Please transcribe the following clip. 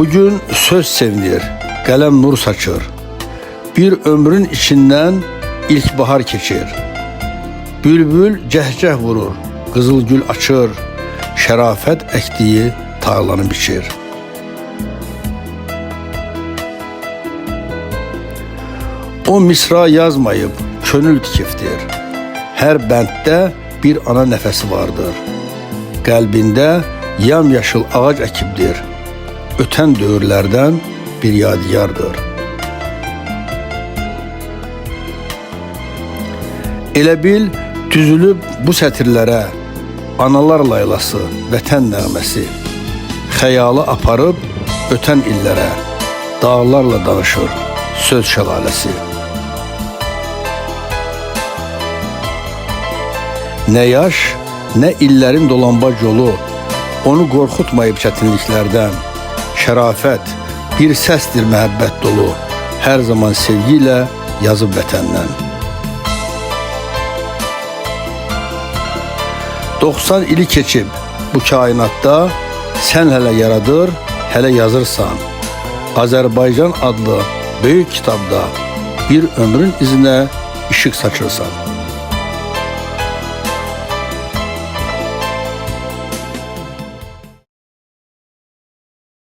Bugün söz sevinir, qələm nur saçır. Bir ömrün içindən ilkbahar keçir. Bülbül cəhcəh vurur, qızıl gül açır, şərafət əkdiyi tarlanı biçir. O misra yazmayıb, könül tikifdir. Hər bənddə bir ana nəfəsi vardır. Qəlbində yamyaşıl ağac əkibdir. Ötən dövrlərdən bir yadigardır. Elə bil düzülüb bu sətirlərə analar laylası, vətən nəğməsi, xəyalı aparıb ötən illərə, dağlarla danışır söz şəlaləsi. Nə yaş, nə illərin dolambac yolu onu qorxutmayıb çətinliklərdən. Şərafət bir səsdir məhəbbət dolu, hər zaman sevgi ilə yazıb vətəndən. 90 ili keçib bu kainatda sən hələ yaradır, hələ yazırsan. Azərbaycan adlı böyük kitabda bir ömrün izinə işıq saçırsan.